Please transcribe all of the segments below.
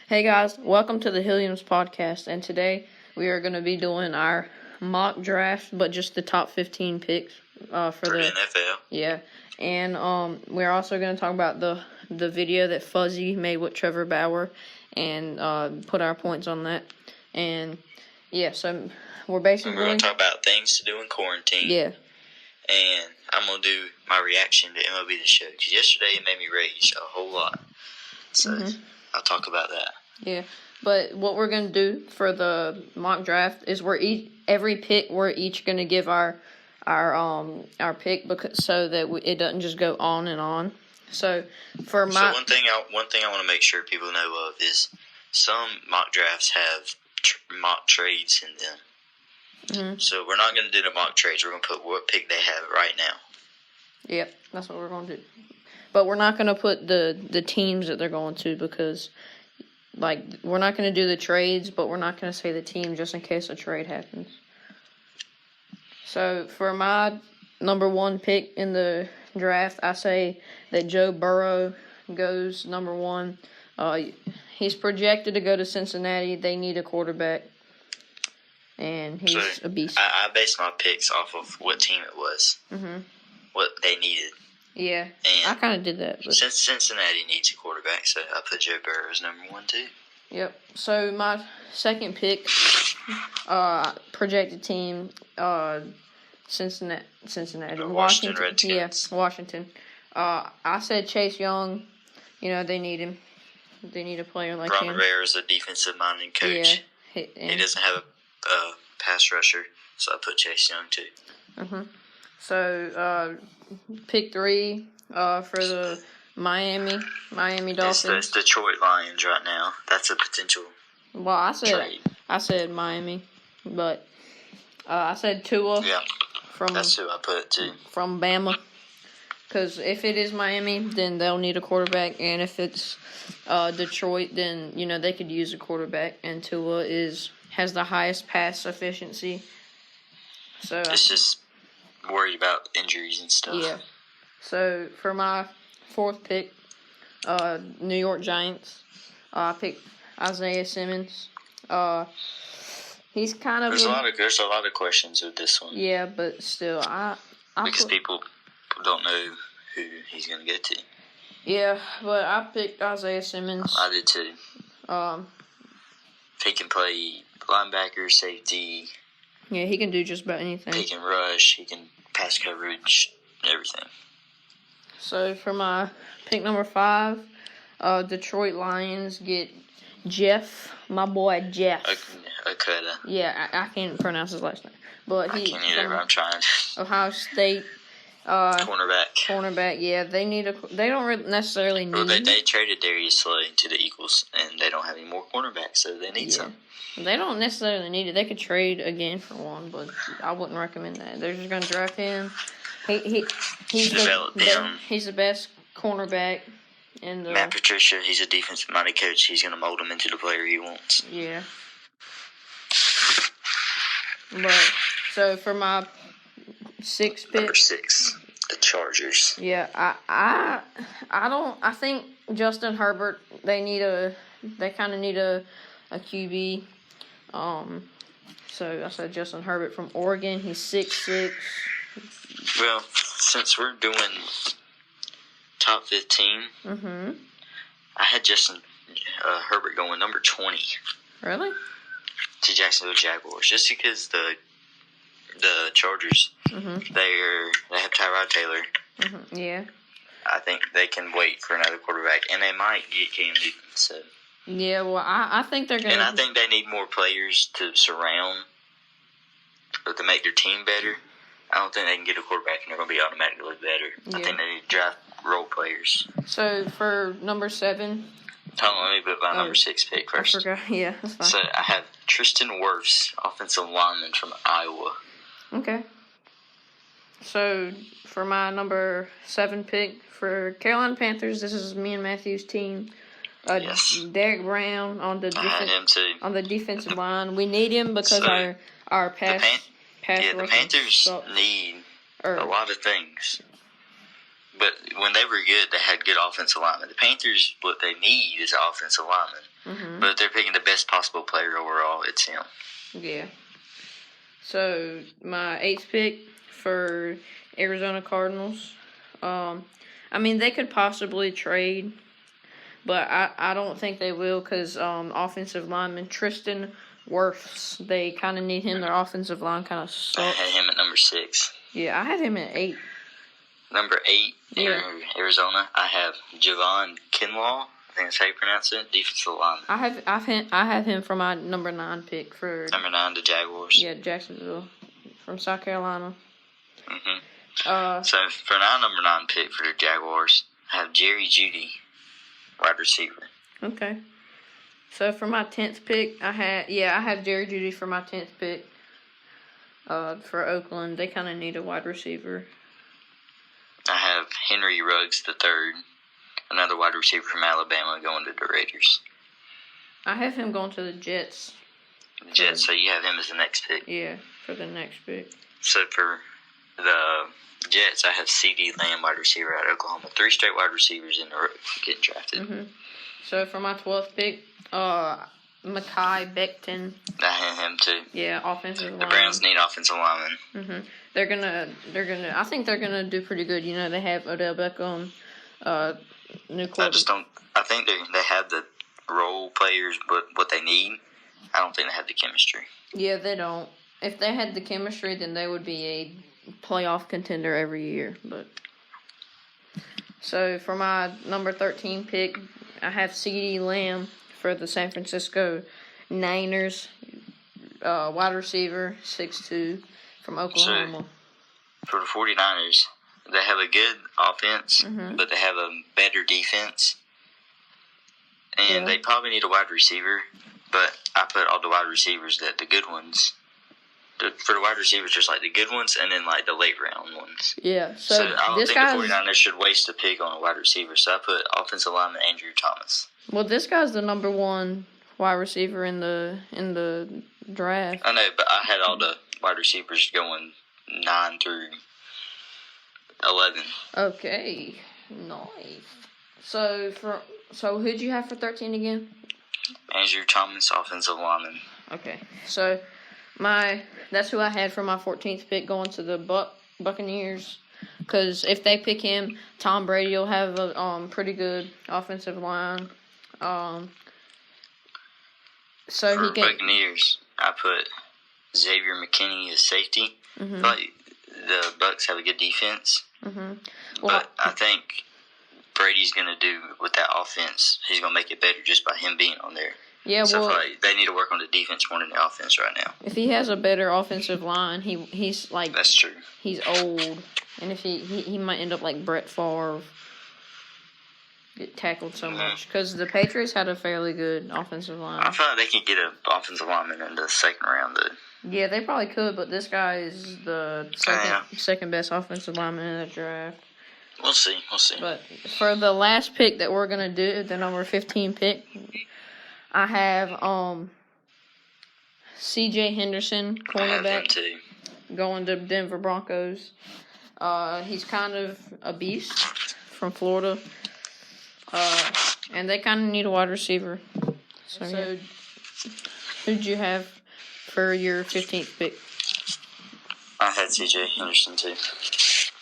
Hey guys, welcome to the Hilliams podcast, and today we are going to be doing our mock draft, but just the top 15 picks for the NFL. Yeah, and we're also going to talk about the video that Fuzzy made with Trevor Bauer, and put our points on that. And yeah, so we're basically going to talk about things to do in quarantine. Yeah. And I'm going to do my reaction to MLB The Show, because yesterday it made me rage a whole lot. So I'll talk about that. Yeah, but what we're going to do for the mock draft is every pick we're each going to give our pick, so that it doesn't just go on and on. So for my one thing I want to make sure people know of is some mock drafts have mock trades in them. Mm-hmm. So we're not going to do the mock trades. We're going to put what pick they have right now. Yep, that's what we're going to do. But we're not going to put the teams that they're going to, because we're not going to do the trades, but we're not going to say the team just in case a trade happens. So for my number one pick in the draft, I say that Joe Burrow goes number one. He's projected to go to Cincinnati. They need a quarterback, and he's a beast. I based my picks off of what team it was, what they needed. Yeah, and I kind of did that. But since Cincinnati needs a quarterback, so I put Joe Burrow as number one too. Yep. So my second pick, projected team, Cincinnati, Washington Redskins. Yeah, Washington. I said Chase Young. You know, they need him. They need a player like him. Ron Rivera is a defensive-minded coach. Yeah, he doesn't have a pass rusher, so I put Chase Young too. So, pick 3 for the Miami Dolphins. It's the Detroit Lions right now. That's a potential trade. I said Miami, but I said Tua. Yeah, that's who I put too. From Bama. Because if it is Miami, then they'll need a quarterback, and if it's Detroit, then they could use a quarterback. And Tua has the highest pass efficiency. So it's just worried about injuries and stuff. Yeah. So for my fourth pick, New York Giants, I picked Isaiah Simmons. He's kind of there's a lot of questions with this one. Yeah, but still, because people don't know who he's going to get to. Yeah, but I picked Isaiah Simmons. I did too. He can play linebacker, safety. Yeah, he can do just about anything. He can rush. He can pass coverage, everything. So for my pick number 5, Detroit Lions get Jeff, my boy Jeff. Okuda. Yeah, I can't pronounce his last name, but I can't either. I'm trying. Ohio State. Cornerback. Yeah, they don't necessarily need. Well, they traded Darius Slay to the Eagles, and they don't have any more cornerbacks, so they need some. They don't necessarily need it. They could trade again for one, but I wouldn't recommend that. They're just going to draft him. He's the best cornerback in the. Matt Patricia, he's a defensive-minded coach. He's going to mold him into the player he wants. Yeah. But so for my 6th pick. Number 6, the Chargers. Yeah, I think Justin Herbert. They kind of need a QB. So I said Justin Herbert from Oregon. He's 6'6". Well, since we're doing top 15, I had Justin Herbert going number 20. Really? To Jacksonville Jaguars, just because the Chargers, they have Tyrod Taylor. Yeah. I think they can wait for another quarterback, and they might get Cam Newton. So. Yeah, well, I think they're going to... And I think they need more players to surround, or to make their team better. I don't think they can get a quarterback and they're going to be automatically better. Yeah. I think they need to draft role players. So, for number 7... Hold on, let me put my number 6 pick first. I forgot. Yeah, that's fine. So, I have Tristan Wirfs, offensive lineman from Iowa. Okay. So, for my number 7 pick for Carolina Panthers, this is me and Matthew's team. Yes. Derek Brown on the defensive line. We need him because our pass. The Panthers need a lot of things. But when they were good, they had good offensive linemen. The Panthers, what they need is an offensive lineman. Mm-hmm. But if they're picking the best possible player overall, it's him. Yeah. So, my 8th pick for Arizona Cardinals. I mean, they could possibly trade, but I don't think they will because offensive lineman Tristan Wirfs, they kind of need him. Their offensive line kind of sucks. I had him at number 6. Yeah, I had him at 8. Number 8, Arizona, I have Javon Kinlaw. I think that's how you pronounce it. Defensive lineman. I have him for my number 9 pick for number 9, the Jaguars. Yeah, Jacksonville from South Carolina. Mhm. So for my number 9 pick for the Jaguars, I have Jerry Jeudy, wide receiver. Okay. So for my 10th pick, I have Jerry Jeudy for my 10th pick. For Oakland, they kind of need a wide receiver. I have Henry Ruggs III, another wide receiver from Alabama, going to the Raiders. I have him going to the Jets. So you have him as the next pick. Yeah, for the next pick. So for the Jets, I have C.D. Lamb, wide receiver out of Oklahoma. 3 straight wide receivers in a row getting drafted. Mm-hmm. So for my 12th pick, Mekhi Becton. I have him too. Yeah, offensive lineman. The Browns need offensive linemen. Mm-hmm. They're gonna. I think they're gonna do pretty good. You know, they have Odell Beckham, new quarterback. I think they have the role players, but what they need, I don't think they have the chemistry. Yeah, they don't. If they had the chemistry, then they would be a playoff contender every year. But so for my number 13 pick, I have C.D. Lamb for the San Francisco Niners, wide receiver, 6'2", from Oklahoma. So for the 49ers, they have a good offense, but they have a better defense. And they probably need a wide receiver, but I put all the wide receivers, the good ones. For the wide receivers, just like the good ones and then like the late round ones. Yeah, so I don't think the 49ers should waste a pick on a wide receiver, so I put offensive lineman Andrew Thomas. Well, this guy's the number 1 wide receiver in the draft. I know, but I had all the wide receivers going 9 through 11. Okay, nice. So who'd you have for 13 again? Andrew Thomas, offensive lineman. Okay, so that's who I had for my 14th pick going to the Buccaneers. Because if they pick him, Tom Brady will have a pretty good offensive line. So for he can. Buccaneers, I put Xavier McKinney as safety. Mm-hmm. But the Bucs have a good defense. Mm-hmm. But I think Brady's going to do with that offense. He's going to make it better just by him being on there. Yeah, so they need to work on the defense more than the offense right now. If he has a better offensive line, he's like that's true. He's old, and if he might end up like Brett Favre, get tackled so much because the Patriots had a fairly good offensive line. I feel like they could get an offensive lineman in the second round, though. Yeah, they probably could, but this guy is the second best offensive lineman in the draft. We'll see. But for the last pick that we're gonna do, the number 15 pick, I have C.J. Henderson, cornerback, going to Denver Broncos. He's kind of a beast from Florida, and they kind of need a wide receiver. So who'd you have for your 15th pick? I had C.J. Henderson too.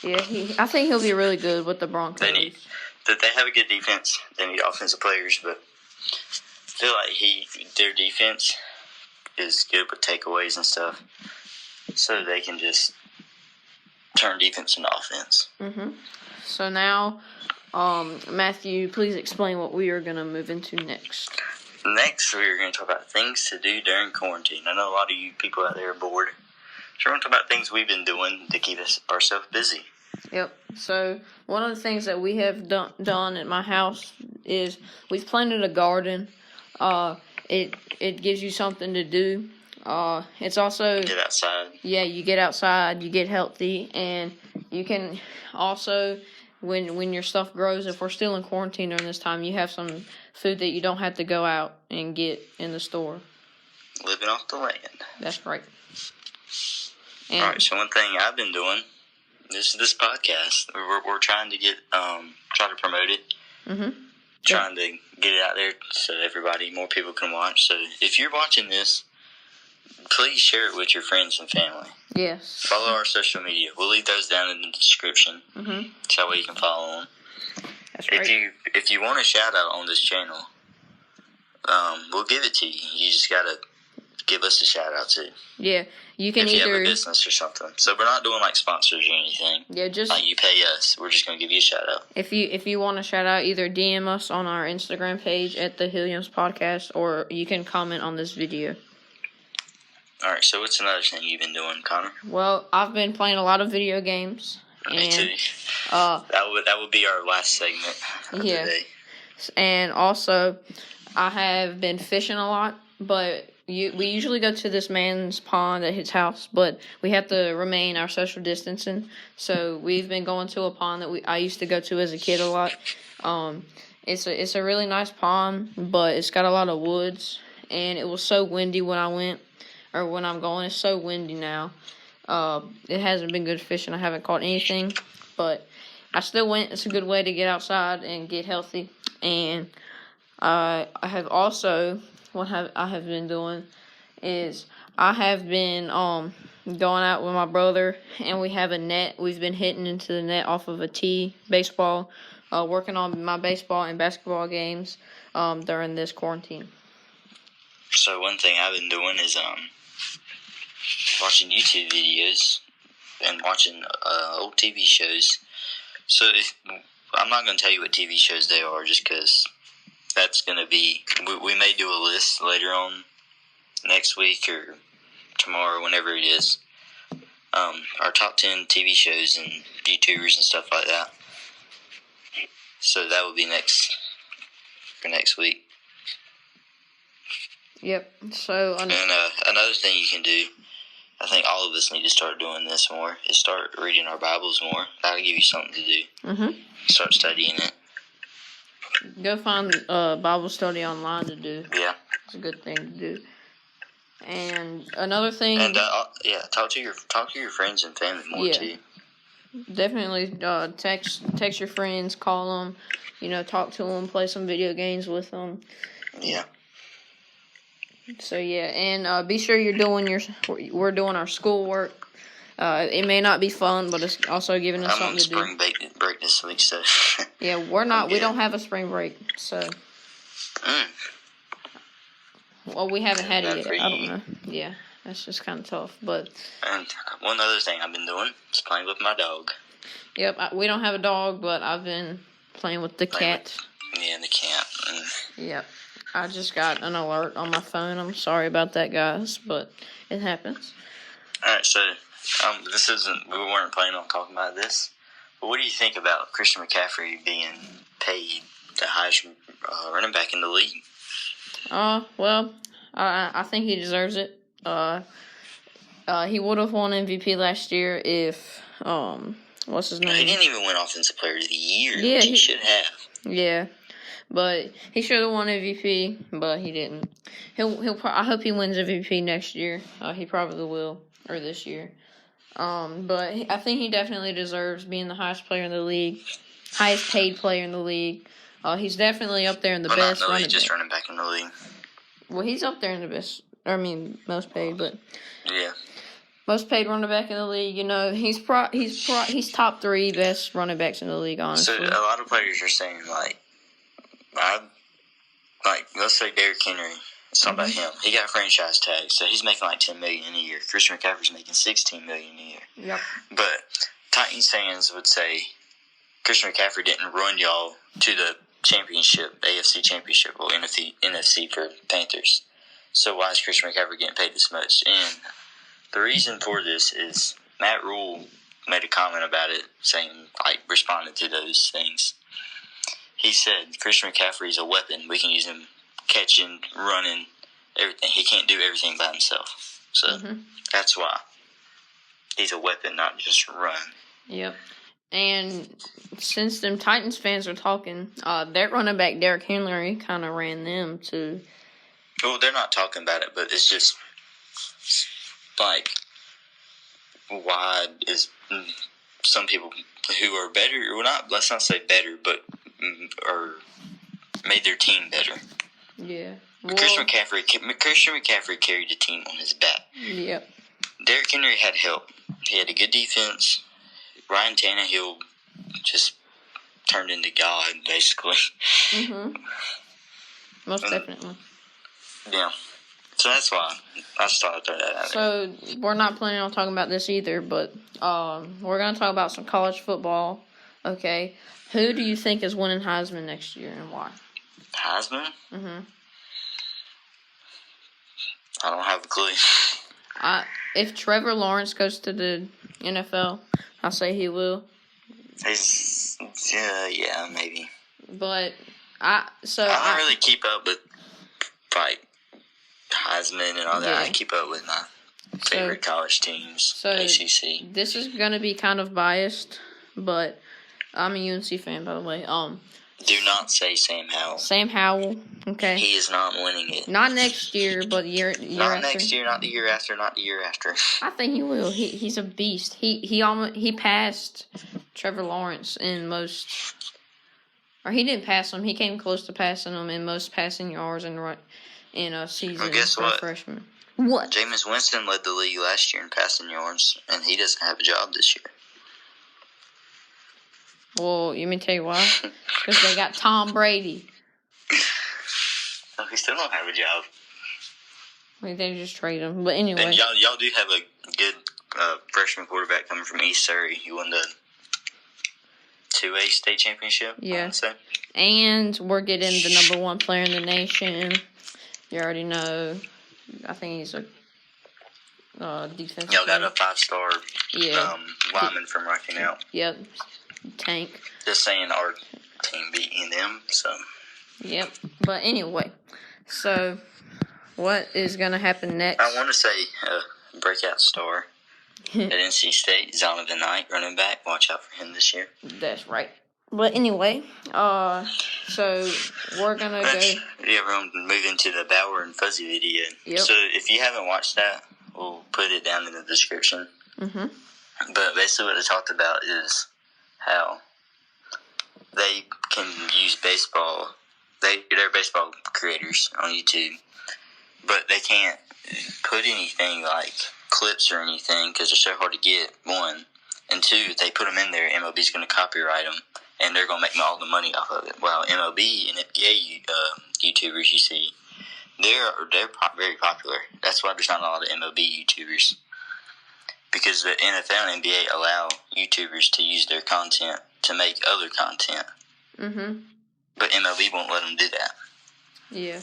Yeah, I think he'll be really good with the Broncos. They have a good defense. They need offensive players, but I feel like their defense is good with takeaways and stuff, so they can just turn defense into offense. Mm-hmm. So now, Matthew, please explain what we are going to move into next. Next, we're going to talk about things to do during quarantine. I know a lot of you people out there are bored. So we're going to talk about things we've been doing to keep ourselves busy. Yep. So one of the things that we have done at my house is we've planted a garden. It gives you something to do. It's also get outside. Yeah, you get outside, you get healthy, and you can also when your stuff grows. If we're still in quarantine during this time, you have some food that you don't have to go out and get in the store. Living off the land. That's right. All right. So one thing I've been doing this podcast. We're trying to get try to promote it. Mm-hmm. Trying to get it out there so more people can watch. So if you're watching this, please share it with your friends and family. Yes. Follow our social media. We'll leave those down in the description. Mm-hmm. So that way you can follow them. That's right. If you want a shout out on this channel, we'll give it to you. You just gotta give us a shout out too. Yeah, you can if you either have a business or something. So we're not doing like sponsors or anything. Yeah, just like you pay us. We're just gonna give you a shout out. If you want to shout out, either DM us on our Instagram page at the Hilliams Podcast, or you can comment on this video. All right. So what's another thing you've been doing, Connor? Well, I've been playing a lot of video games. Me too. That would be our last segment of the day. And also, I have been fishing a lot, but we usually go to this man's pond at his house, but we have to remain our social distancing. So we've been going to a pond that I used to go to as a kid a lot. It's a really nice pond, but it's got a lot of woods, and it was so windy when I'm going. It's so windy now. It hasn't been good fishing. I haven't caught anything, but I still went. It's a good way to get outside and get healthy. And I have also, I have been doing is I have been going out with my brother, and we have a net. We've been hitting into the net off of a tee, baseball, working on my baseball and basketball games during this quarantine. So one thing I've been doing is watching YouTube videos and watching old TV shows. So I'm not going to tell you what TV shows they are, just because that's going to be... We may do a list later on next week or tomorrow, whenever it is. Our top 10 TV shows and YouTubers and stuff like that. So that will be for next week. Yep. So and another thing you can do, I think all of us need to start doing this more, is start reading our Bibles more. That'll give you something to do. Mm-hmm. Start studying it. Go find Bible study online to do. Yeah. It's a good thing to do. And another thing... And, talk to your friends and family more, too. Definitely text your friends, call them, talk to them, play some video games with them. Yeah. So, yeah, and be sure we're doing our schoolwork. It may not be fun, but it's also giving us something to do. I'm on spring break this week, so... Yeah, we don't have a spring break, so... Well, we haven't had it yet. I don't know. Yeah, that's just kind of tough, but... And one other thing I've been doing is playing with my dog. Yep, we don't have a dog, but I've been playing with the cat. The cat. Yep. I just got an alert on my phone. I'm sorry about that, guys, but it happens. Alright, so we weren't planning on talking about this, but what do you think about Christian McCaffrey being paid the highest running back in the league? Well, I think he deserves it. He would have won MVP last year if, what's his name? He didn't even win Offensive Player of the Year, yeah, which he should have. Yeah. But he should have won MVP, but he didn't. I hope he wins MVP next year. He probably will, or this year. But I think he definitely deserves being the highest player in the league, highest paid player in the league. He's definitely up there in the best running back. Just running back in the league. Well, he's up there in the best. Most paid, but yeah, most paid running back in the league. He's top 3 best running backs in the league. Honestly, so a lot of players are saying let's say Derrick Henry. It's not about him. He got franchise tags, so he's making like $10 million a year. Christian McCaffrey's making $16 million a year. Yep. But Titans fans would say Christian McCaffrey didn't run y'all to the championship, AFC championship, or NFC for Panthers. So why is Christian McCaffrey getting paid this much? And the reason for this is Matt Rule made a comment about it, responding to those things. He said Christian McCaffrey's a weapon. We can use him catching, running, everything. He can't do everything by himself. So that's why he's a weapon, not just run. Yep. And since them Titans fans are talking, their running back Derrick Henry kind of ran them too. Well, they're not talking about it, but it's just why some people who are better, or not. Let's not say better, but or made their team better. Yeah. Well, Christian McCaffrey carried the team on his back. Yep. Derrick Henry had help. He had a good defense. Ryan Tannehill just turned into God, basically. Most definitely. Yeah. So that's why I just thought I'd throw that out So we're not planning on talking about this either, but we're going to talk about some college football. Okay. Who do you think is winning Heisman next year and why? Heisman? I don't have a clue. If Trevor Lawrence goes to the NFL, I say he will. Yeah, maybe. But I don't really keep up with like Heisman and all that. Yeah. I keep up with my favorite college teams, ACC. This is gonna be kind of biased, but I'm a UNC fan, by the way. Do not say Sam Howell. Sam Howell, okay. He is not winning it. Not next year, but year after. Not next year, not the year after, not the year after. I think he will. He's a beast. He passed Trevor Lawrence in most, or he didn't pass him. He came close to passing him in most passing yards in a season. Well, guess for what? A freshman. What? Jameis Winston led the league last year in passing yards, and he doesn't have a job this year. Well, let me tell you why. Because they got Tom Brady. No, he still don't have a job. They just trade him. But anyway. And y'all do have a good freshman quarterback coming from East Surrey. He won the 2A state championship. Yeah. And we're getting the number 1 player in the nation. You already know. I think he's a defensive. Y'all got a 5-star lineman from Rocky now. Yep. Tank. Just saying our team beating them, so. Yep. But anyway, so what is going to happen next? I want to say breakout star at NC State, Zonovan Knight, running back. Watch out for him this year. That's right. But anyway, so we're going to go. Yeah, we're going to move into the Bauer and Fuzzy video. Yep. So if you haven't watched that, we'll put it down in the description. But basically what it talked about is how they can use baseball. They're baseball creators on YouTube, but they can't put anything like clips or anything because they're so hard to get, one. And two, if they put them in there, MLB's going to copyright them, and they're going to make all the money off of it. While MLB and NBA YouTubers you see, they're very popular. That's why there's not a lot of MLB YouTubers. Because the NFL and NBA allow YouTubers to use their content to make other content. But MLB won't let them do that. Yeah.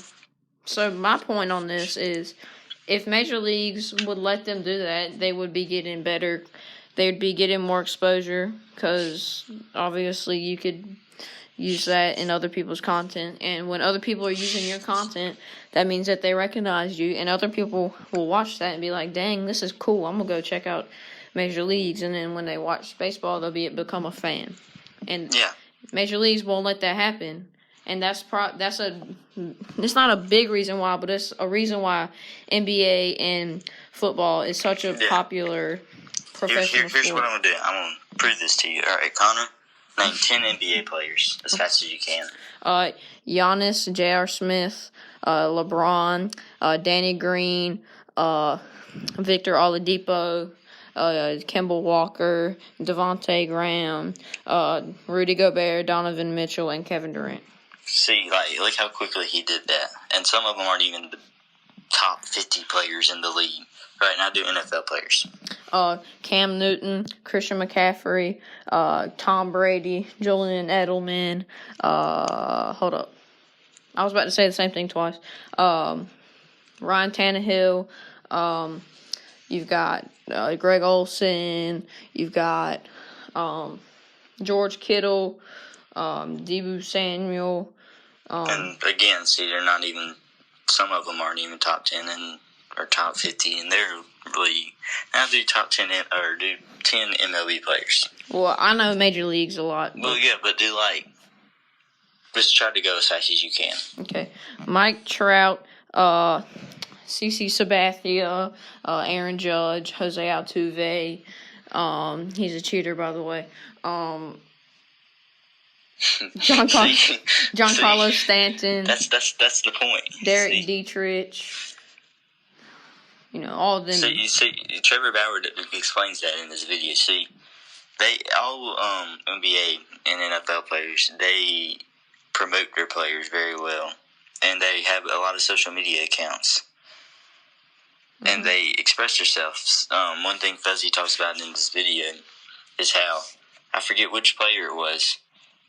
So my point on this is, if Major Leagues would let them do that, they would be getting better. They would be getting more exposure because obviously you could use that in other people's content. And when other people are using your content, that means that they recognize you, and other people will watch that and be like, dang, this is cool. I'm going to go check out Major Leagues. And then when they watch baseball, they'll become a fan. And Major Leagues won't let that happen. And it's not a big reason why, but it's a reason why NBA and football is such a popular professional Here's sport. what I'm going to do. I'm going to prove this to you. All right, Connor, name 10 NBA players as fast as you can. Giannis, J.R. Smith, LeBron, Danny Green, Victor Oladipo, Kemba Walker, Devontae Graham, Rudy Gobert, Donovan Mitchell, and Kevin Durant. See, look how quickly he did that. And some of them aren't even the top 50 players in the league. Right now, do NFL players. Cam Newton, Christian McCaffrey, Tom Brady, Julian Edelman. Hold up. I was about to say the same thing twice. Ryan Tannehill. You've got Greg Olsen. You've got George Kittle, Deebo Samuel. And again, see, they're not even. Some of them aren't even top 10 or top 50 in their league. Now do top 10 or do 10 MLB players. Well, I know Major Leagues a lot. Well, yeah, but do just try to go as fast as you can. Okay, Mike Trout, CC Sabathia, Aaron Judge, Jose Altuve, He's a cheater, by the way. Carlos Stanton. That's the point. Derek Dietrich. All of them. See, Trevor Bauer explains that in this video. See, all NBA and NFL players, they promote their players very well, and they have a lot of social media accounts, and they express themselves. One thing Fuzzy talks about in this video is how, I forget which player it was,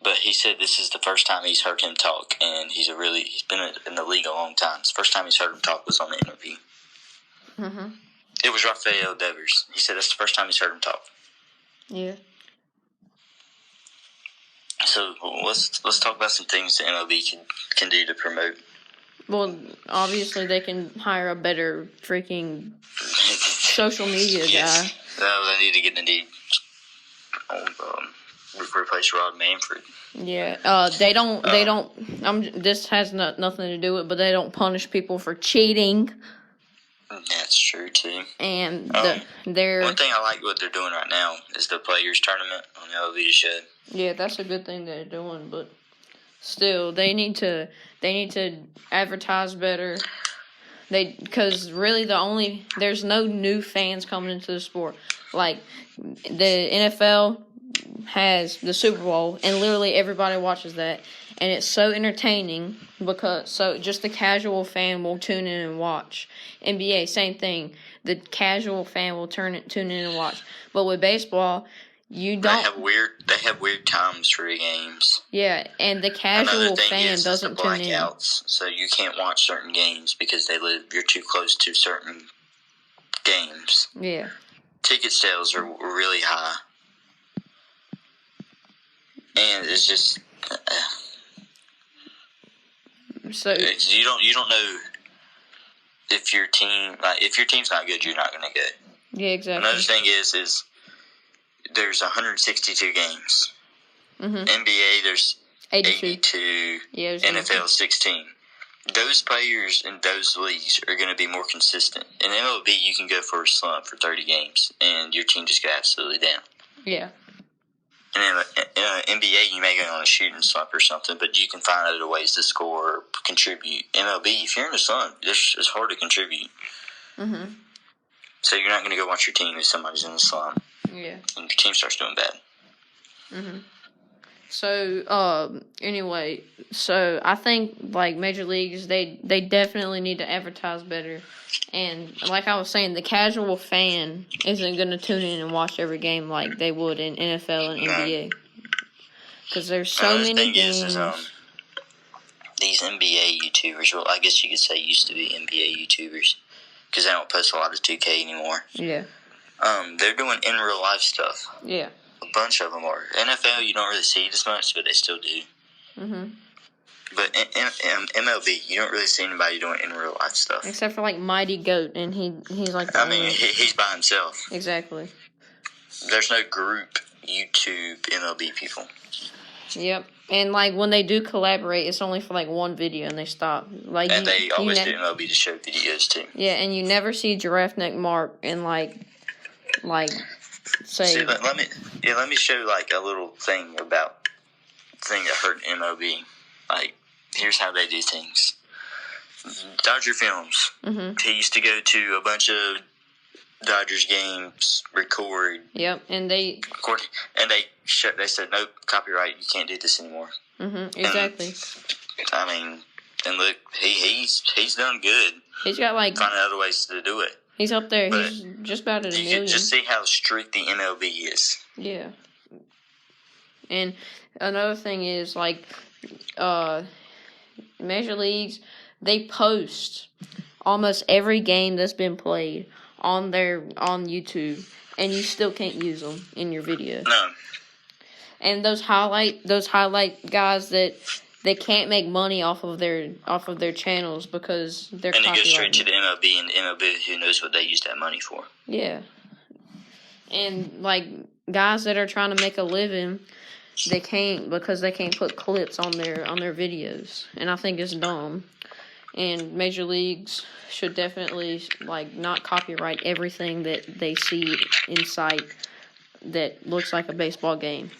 but he said this is the first time he's heard him talk, and he's been in the league a long time. The first time he's heard him talk was on the interview. Mm-hmm. It was Rafael Devers. He said that's the first time he's heard him talk. Yeah. So let's talk about some things the MLB can do to promote. Well, obviously they can hire a better freaking social media guy. They need to get replace Rod Manfred. Yeah. They don't. This has nothing to do with it, but they don't punish people for cheating. That's true too. And they're one thing I like what they're doing right now is the Players Tournament on the MLB show. Yeah, that's a good thing they're doing, but still, they need to advertise better. Because really there's no new fans coming into the sport. Like the NFL has the Super Bowl, and literally everybody watches that, and it's so entertaining just the casual fan will tune in and watch. NBA, same thing. The casual fan will tune in and watch. But with baseball, you don't. They have weird times for the games. Yeah, and the casual fan doesn't tune in. So you can't watch certain games because you're too close to certain games. Yeah. Ticket sales are really high. And it's just so you don't know if your team's not good, you're not going to go. Yeah, exactly. Another thing is there's 162 games. Mm-hmm. NBA there's 82. Yeah, NFL 16. Those players in those leagues are going to be more consistent. In MLB, you can go for a slump for 30 games, and your team just go absolutely down. Yeah. And in NBA, you may go on a shooting slump or something, but you can find other ways to score or contribute. MLB, if you're in a slump, it's hard to contribute. Mm-hmm. So you're not going to go watch your team if somebody's in a slump. Yeah. And your team starts doing bad. Mm-hmm. So, anyway, I think, like, Major Leagues, they definitely need to advertise better. And like I was saying, the casual fan isn't going to tune in and watch every game like they would in NFL and NBA. Because there's so many games. These NBA YouTubers, well, I guess you could say used to be NBA YouTubers, because they don't post a lot of 2K anymore. Yeah. They're doing in real life stuff. Yeah. A bunch of them are. NFL, you don't really see it as much, but they still do. Mm-hmm. But in MLB, you don't really see anybody doing in real life stuff. Except for, like, Mighty Goat, and he's like... he's by himself. Exactly. There's no group YouTube MLB people. Yep. And, like, when they do collaborate, it's only for, like, one video, and they stop. Like, and they always do MLB to show videos, too. Yeah, and you never see Giraffe Neck Mark and, like, say... See, let me show, like, a little thing that hurt MLB. Like, here's how they do things. Dodger Films. Mm-hmm. He used to go to a bunch of Dodgers games, record. Yep, and they said, no, copyright, you can't do this anymore. Mm-hmm, exactly. And look, he's done good. He's got, like... finding other ways to do it. He's up there. But he's just about at $1 million. You just see how strict the MLB is. Yeah. And another thing is, like, Major Leagues, they post almost every game that's been played on YouTube, and you still can't use them in your video. No. And those highlight guys that they can't make money off of their channels because they're and it goes straight to the MLB, and the MLB, who knows what they use that money for. Yeah. And, like, guys that are trying to make a living, they can't because they can't put clips on their videos. And I think it's dumb. And Major Leagues should definitely, like, not copyright everything that they see in sight that looks like a baseball game.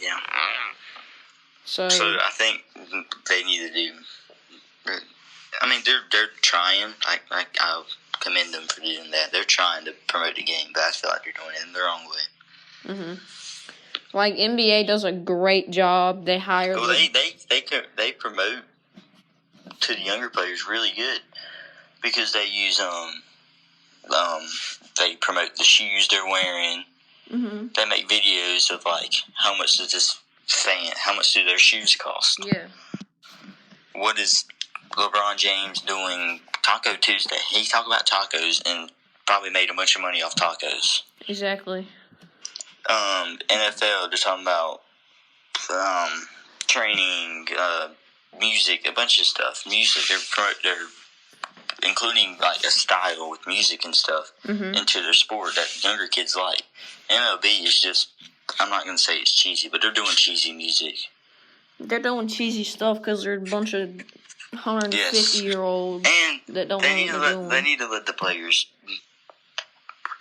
Yeah. So I think they need to do. I mean, they're trying. I'll commend them for doing that. They're trying to promote the game, but I feel like they're doing it in the wrong way. Mhm. Like NBA does a great job. They hire. Well, they promote to the younger players really good because they use they promote the shoes they're wearing. Mm-hmm. They make videos of like how much do their shoes cost? Yeah. What is LeBron James doing Taco Tuesday? He talked about tacos and probably made a bunch of money off tacos. Exactly. NFL, they're talking about training, music, a bunch of stuff. Music, they're including like a style with music and stuff into their sport that younger kids like. MLB is just, I'm not going to say it's cheesy, but they're doing cheesy music. They're doing cheesy stuff because they're a bunch of 150-year-olds that don't know what they're doing. They need to let the players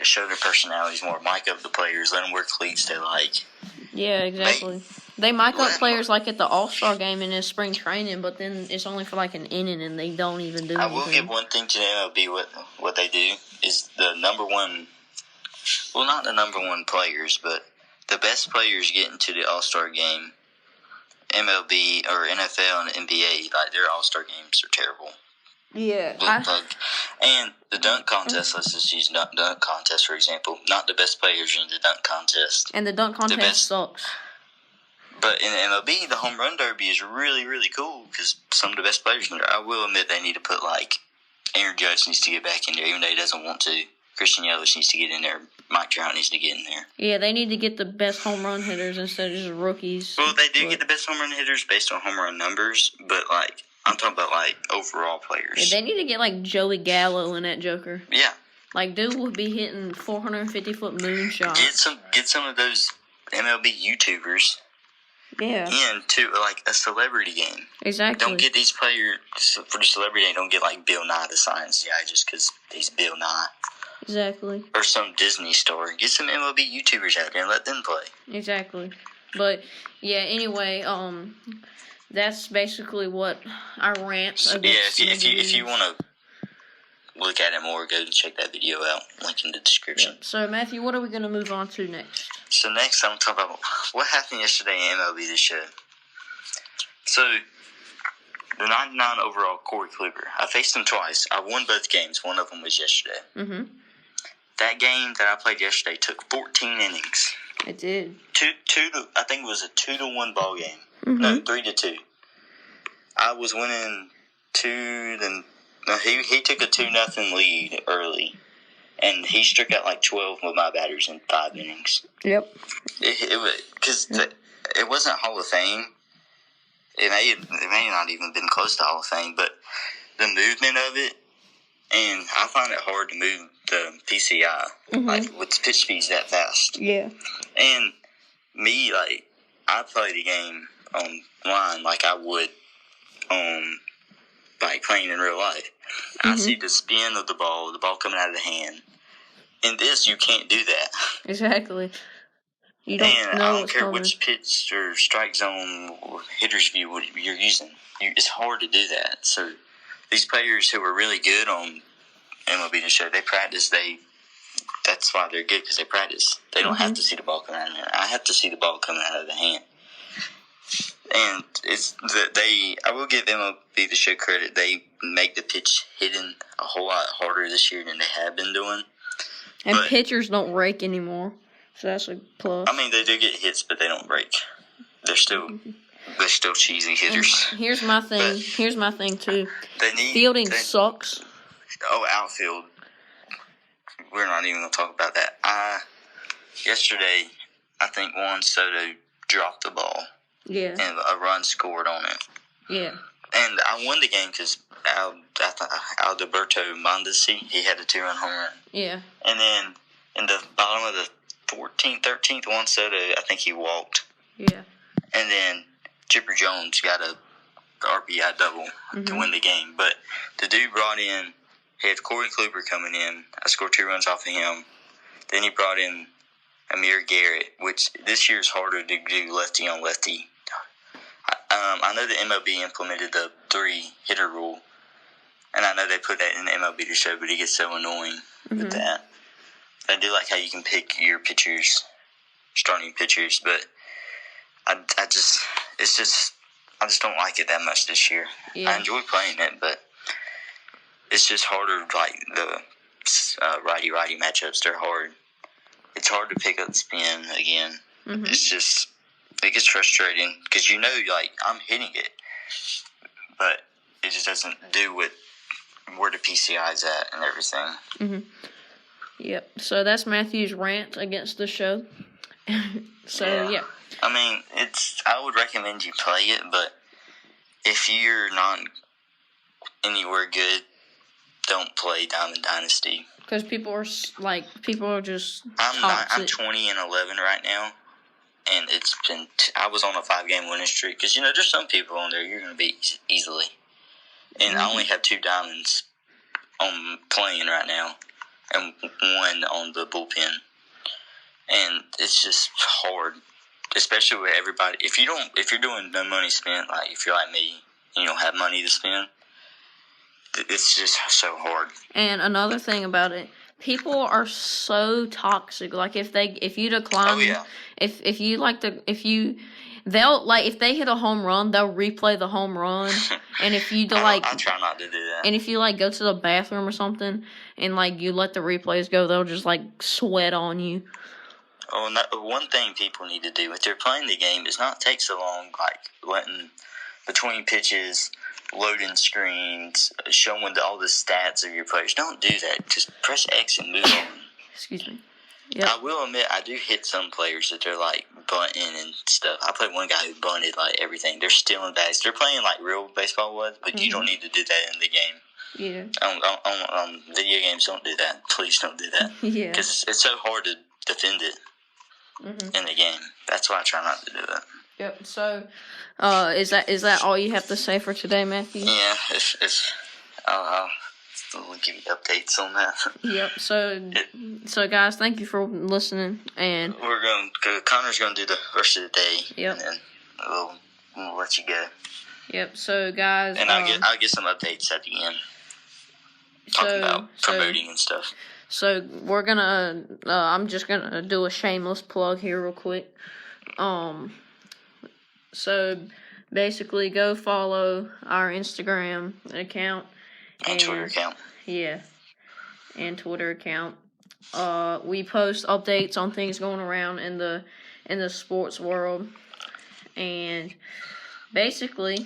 show their personalities more. Mic up the players, let them wear cleats they like. Yeah, exactly. They mic up players like at the All-Star game in his spring training, but then it's only for like an inning and they don't even do anything. I will give one thing to the MLB, what they do is the number one, well, not the number one players, but the best players get into the All-Star game. MLB or NFL and NBA, like their All-Star games are terrible. Yeah. And the dunk contest, let's just use dunk contest for example. Not the best players in the dunk contest. And the dunk contest sucks. But in the MLB, the home run derby is really, really cool because some of the best players in there. I will admit they need to put like Aaron Judge needs to get back in there, even though he doesn't want to. Christian Yelich needs to get in there. Mike Trout needs to get in there. Yeah, they need to get the best home run hitters instead of just rookies. Well, they do get the best home run hitters based on home run numbers, but like I'm talking about like overall players. Yeah, they need to get like Joey Gallo in that Joker. Yeah. Like dude will be hitting 450-foot moonshots. Get some of those MLB YouTubers. Yeah. Into like a celebrity game. Exactly. Don't get these players for the celebrity game. Don't get like Bill Nye the Science Guy just because he's Bill Nye. Exactly. Or some Disney star. Get some MLB YouTubers out there and let them play. Exactly. But yeah. Anyway, that's basically what our rant. So, yeah. If you want to look at it more, go and check that video out. Link in the description. Yep. So Matthew, what are we going to move on to next? So next, I'm going to talk about what happened yesterday in MLB this show. So, the 99 overall Corey Kluber. I faced him twice. I won both games. One of them was yesterday. Mm-hmm. That game that I played yesterday took 14 innings. It did. I think it was a 2-1 ball game. Mm-hmm. No, 3-2. I was winning 2. He took a 2-0 lead early. And he struck out like 12 with my batters in 5 innings. Yep. It wasn't Hall of Fame. It may not even been close to Hall of Fame, but the movement of it, and I find it hard to move the PCI, like with pitch speeds that fast. Yeah. And me, like, I play the game online like I would like playing in real life. I see the spin of the ball coming out of the hand. In this, you can't do that. Exactly. You don't know I don't care which pitch or strike zone or hitter's view you're using. It's hard to do that. So these players who are really good on MLB The Show, they practice. That's why they're good, because they practice. They don't have to see the ball coming out of there. I have to see the ball coming out of the hand. And I will give MLB The Show credit. They make the pitch hitting a whole lot harder this year than they have been doing. And pitchers don't rake anymore, so that's a plus. I mean, they do get hits, but they don't rake. They're still cheesy hitters. And here's my thing too. Fielding sucks. Oh, outfield. We're not even going to talk about that. Yesterday, I think Juan Soto dropped the ball. Yeah. And a run scored on it. Yeah. And I won the game because Alberto Mondesi, he had a 2-run home run. Yeah. And then in the bottom of the 14th, 13th, Juan Soto, I think he walked. Yeah. And then Chipper Jones got a RBI double to win the game. But the dude brought in, he had Corey Kluber coming in. I scored 2 runs off of him. Then he brought in Amir Garrett, which this year is harder to do lefty on lefty. I know the MLB implemented the 3-hitter rule, and I know they put that in the MLB to show, but it gets so annoying with that. I do like how you can pick your pitchers, starting pitchers, but I just don't like it that much this year. Yeah. I enjoy playing it, but it's just harder. Like the righty matchups, they're hard. It's hard to pick up spin again. It gets frustrating because like I'm hitting it, but it just doesn't do where the PCI's at and everything. Yep. So that's Matthew's rant against the show. Yeah. I mean, I would recommend you play it, but if you're not anywhere good, don't play Diamond Dynasty. Because people are just. I'm 20-11 right now, and I was on a 5-game winning streak. Because there's some people on there you're going to beat easily, and I only have 2 diamonds on playing right now, and 1 on the bullpen, and it's just hard, especially with everybody. If you're doing no money spent, like if you're like me, you don't have money to spend. It's just so hard. And another thing about it, people are so toxic. Like if you decline, if they hit a home run, they'll replay the home run. And if you I try not to do that. And if you go to the bathroom or something, and you let the replays go, they'll just sweat on you. Oh, one thing people need to do if they're playing the game is not take so long, letting between pitches. Loading screens, showing all the stats of your players. Don't do that. Just press X and move on. Excuse me. Yep. I will admit, I do hit some players that they're bunting and stuff. I played one guy who bunted everything. They're stealing bags. They're playing real baseball was, but you don't need to do that in the game. Yeah. On video games, don't do that. Please don't do that. Yeah. Because it's so hard to defend it in the game. That's why I try not to do it. Yep. So, is that all you have to say for today, Matthew? Yeah. I'll give you updates on that. Yep. So guys, thank you for listening, and Connor's gonna do the rest of the day. Yep. And then we'll let you go. Yep. So guys, and I'll get some updates at the end. Talking about promoting and stuff. So we're gonna. I'm just gonna do a shameless plug here real quick. So, basically, go follow our Instagram account. And Twitter account. Yeah. And Twitter account. We post updates on things going around in the sports world. And, basically,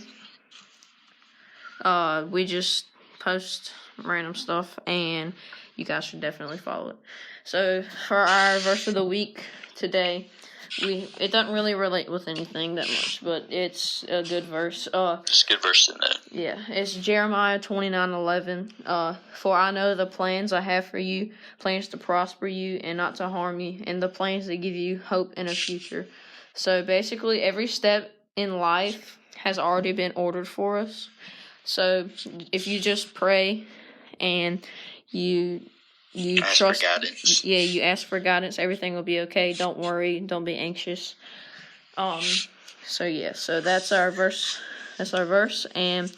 we just post random stuff. And you guys should definitely follow it. So, for our verse of the week today... It doesn't really relate with anything that much, but it's a good verse. It's a good verse to know. Yeah, it's Jeremiah 29:11. For I know the plans I have for you, plans to prosper you and not to harm you, and the plans that give you hope in a future. So basically, every step in life has already been ordered for us. So if you just pray and you trust, for guidance. Yeah, you ask for guidance. Everything will be okay. Don't worry. Don't be anxious. So that's our verse. And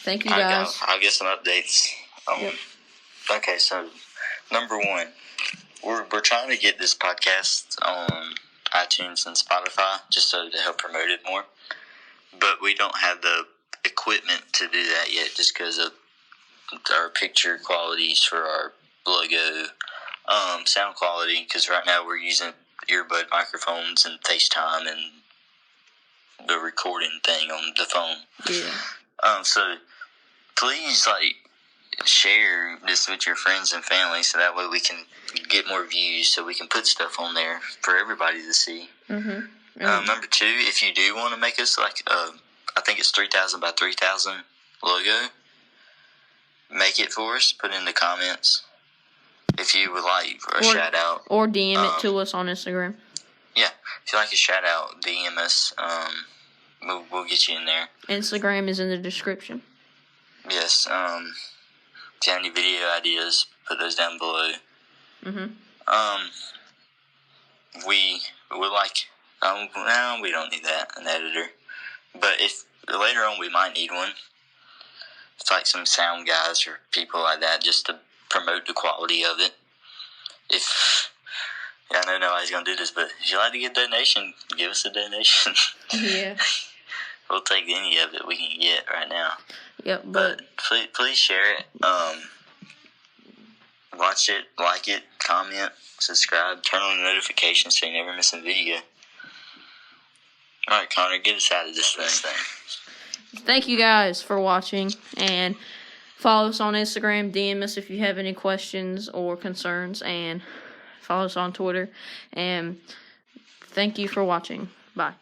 thank you guys. I'll get some updates. Yep. Okay, so number 1, we're trying to get this podcast on iTunes and Spotify just so to help promote it more. But we don't have the equipment to do that yet, just because of our picture qualities for our logo, sound quality, because right now we're using earbud microphones and FaceTime and the recording thing on the phone. Yeah. So please share this with your friends and family so that way we can get more views so we can put stuff on there for everybody to see. Number 2, if you do want to make us I think it's 3,000 by 3,000 logo, make it for us, put it in the comments. If you would like a shout out. Or DM it to us on Instagram. Yeah. If you like a shout out, DM us. We'll get you in there. Instagram is in the description. Yes. If you have any video ideas, put those down below. We would like. No, we don't need that, an editor. But if later on we might need one. It's like some sound guys or people like that, just to promote the quality of it. I know nobody's gonna do this, but if you like to get a donation, give us a donation. Yeah. We'll take any of it we can get right now. Yep, but please share it. Watch it, like it, comment, subscribe, turn on the notifications so you never miss a video. Alright, Connor, get us out of this thing. Thank you guys for watching, and follow us on Instagram, DM us if you have any questions or concerns, and follow us on Twitter, and thank you for watching. Bye.